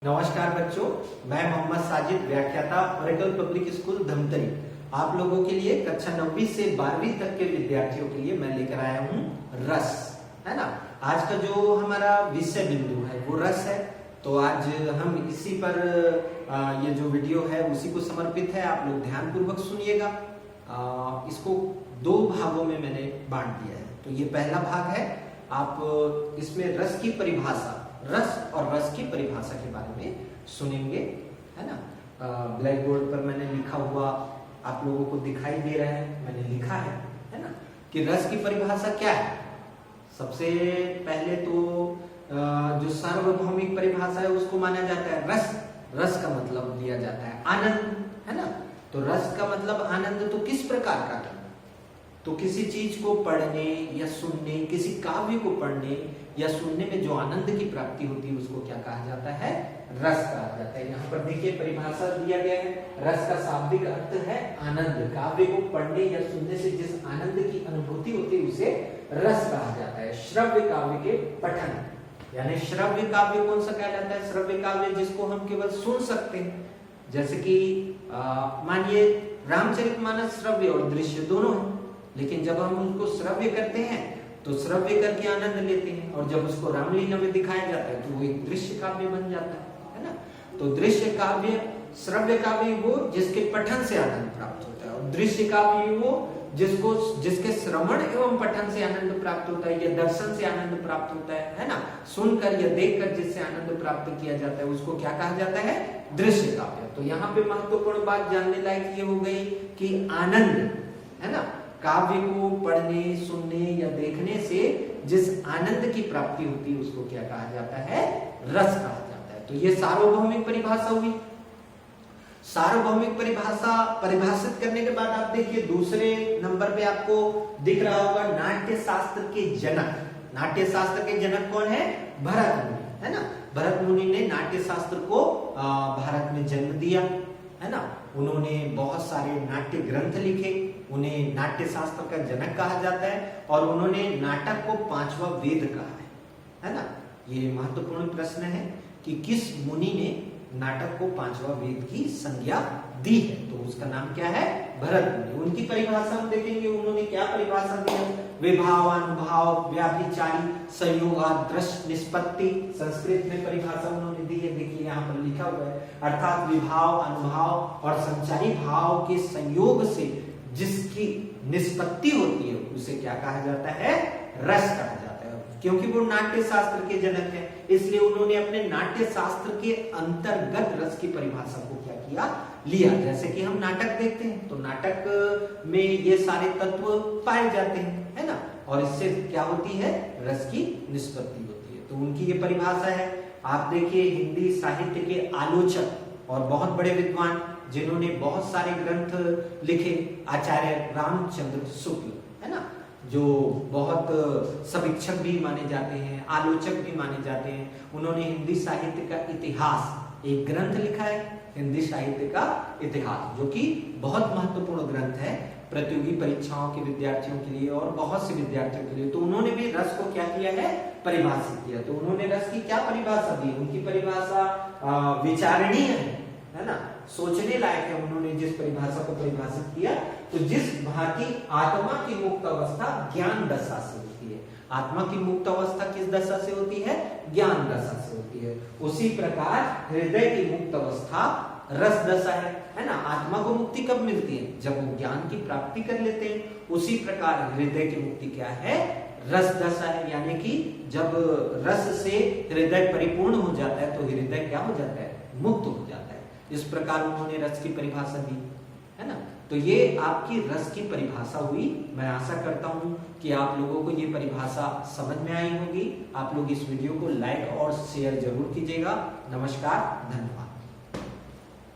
नमस्कार बच्चों, मैं मोहम्मद साजिद, व्याख्याता ओरेकल पब्लिक स्कूल धमतरी। आप लोगों के लिए कक्षा 9वीं से 12वीं तक के विद्यार्थियों के लिए मैं लेकर आया हूँ रस, है ना। आज का जो हमारा विषय बिंदु है वो रस है। तो आज हम इसी पर ये जो वीडियो है उसी को समर्पित है। आप लोग ध्यान पूर्वक सुनिएगा। इसको दो भागों में मैंने बांट दिया है। तो ये पहला भाग है, आप इसमें रस की परिभाषा, रस और रस की परिभाषा के बारे में सुनेंगे, है ना। ब्लैक बोर्ड पर मैंने लिखा हुआ आप लोगों को दिखाई दे रहा है, मैंने लिखा है ना, कि रस की परिभाषा क्या है। सबसे पहले तो जो सार्वभौमिक परिभाषा है उसको माना जाता है रस। रस का मतलब लिया जाता है आनंद, है ना। तो रस का मतलब आनंद। तो किस प्रकार का आनंद? तो किसी चीज को पढ़ने या सुनने, किसी काव्य को पढ़ने या सुनने में जो आनंद की प्राप्ति होती है उसको क्या कहा जाता है? रस कहा जाता है। यहाँ पर देखिए परिभाषा दिया गया है। रस का शाब्दिक अर्थ है आनंद। काव्य को पढ़ने या सुनने से जिस आनंद की अनुभूति होती है उसे रस कहा जाता है। श्रव्य काव्य के पठन, यानी श्रव्य काव्य कौन सा कहा जाता है? श्रव्य काव्य जिसको हम केवल सुन सकते हैं। जैसे कि मानिए रामचरितमानस श्रव्य और दृश्य दोनों है, लेकिन जब हम उनको श्रव्य करते हैं तो श्रव्य करके आनंद लेते हैं, और जब उसको रामलीला में दिखाया जाता है तो वो एक दृश्य काव्य बन जाता है ना। तो दृश्य काव्य, श्रव्य काव्य वो जिसके पठन से आनंद प्राप्त होता है, और दृश्य काव्य वो जिसके श्रवण एवं पठन से आनंद प्राप्त होता है या दर्शन से आनंद प्राप्त होता है ना। सुनकर या देखकर जिससे आनंद प्राप्त किया जाता है उसको क्या कहा जाता है? दृश्य काव्य। तो यहाँ पे महत्वपूर्ण बात जानने लायक ये हो गई कि आनंद, है ना, काव्य को पढ़ने, सुनने या देखने से जिस आनंद की प्राप्ति होती है उसको क्या कहा जाता है? रस कहा जाता है। तो ये सार्वभौमिक परिभाषा हुई। सार्वभौमिक परिभाषा परिभाषित करने के बाद आप देखिए दूसरे नंबर पे आपको दिख रहा होगा नाट्य शास्त्र के जनक। नाट्य शास्त्र के जनक कौन है? भरत मुनि, है ना। भरत मुनि ने नाट्य शास्त्र को भारत में जन्म दिया, है ना। उन्होंने बहुत सारे नाट्य ग्रंथ लिखे, उन्हें नाट्य शास्त्र का जनक कहा जाता है, और उन्होंने नाटक को 5वां वेद कहा है ना। ये महत्वपूर्ण प्रश्न है कि किस मुनि ने नाटक को 5वां वेद की संज्ञा दी है, तो उसका नाम क्या है? भरत मुनि। उनकी परिभाषा हम देखेंगे, उन्होंने क्या परिभाषा दी है? विभाव, अनुभाव, व्याभिचारी, संयोगादृश, निष्पत्ति, संस्कृत में परिभाषा उन्होंने दी है। देखिए यहाँ पर लिखा हुआ है, अर्थात विभाव, अनुभाव और संचारी भाव के संयोग से जिसकी निष्पत्ति होती है उसे क्या कहा जाता है? रस कहा जाता है। क्योंकि वो नाट्य शास्त्र के जनक है, इसलिए उन्होंने अपने नाट्य शास्त्र के अंतर्गत रस की परिभाषा को क्या किया? लिया। जैसे कि हम नाटक देखते हैं तो नाटक में ये सारे तत्व पाए जाते हैं, है ना, और इससे क्या होती है? रस की निष्पत्ति होती है। तो उनकी ये परिभाषा है। आप देखिए हिंदी साहित्य के आलोचक और बहुत बड़े विद्वान जिन्होंने बहुत सारे ग्रंथ लिखे, आचार्य रामचंद्र शुक्ल, है ना, जो बहुत समीक्षक भी माने जाते हैं, आलोचक भी माने जाते हैं। उन्होंने हिंदी साहित्य का इतिहास एक ग्रंथ लिखा है, हिंदी साहित्य का इतिहास, जो कि बहुत महत्वपूर्ण ग्रंथ है प्रतियोगी परीक्षाओं के विद्यार्थियों के लिए और बहुत से विद्यार्थियों के लिए। तो उन्होंने भी रस को क्या किया है? परिभाषित किया। तो उन्होंने रस की क्या परिभाषा दी? उनकी परिभाषा विचारणीय है ना, सोचने लायक है। उन्होंने जिस परिभाषा को परिभाषित किया, तो जिस भांति आत्मा की मुक्त अवस्था ज्ञान दशा से होती है, आत्मा की मुक्त अवस्था किस दशा से होती है? ज्ञान दशा से होती है। उसी प्रकार हृदय की मुक्त अवस्था रस दशा है ना। आत्मा को मुक्ति कब मिलती है? जब वो ज्ञान की प्राप्ति कर लेते हैं। उसी प्रकार हृदय की मुक्ति क्या है? रस दशा है। यानी कि जब रस से हृदय परिपूर्ण हो जाता है तो हृदय क्या हो जाता है? मुक्त हो जाता है। इस प्रकार उन्होंने रस की परिभाषा दी, है ना। तो ये आपकी रस की परिभाषा हुई। मैं आशा करता हूं कि आप लोगों को ये परिभाषा समझ में आई होगी। आप लोग इस वीडियो को लाइक और शेयर जरूर कीजिएगा। नमस्कार, धन्यवाद।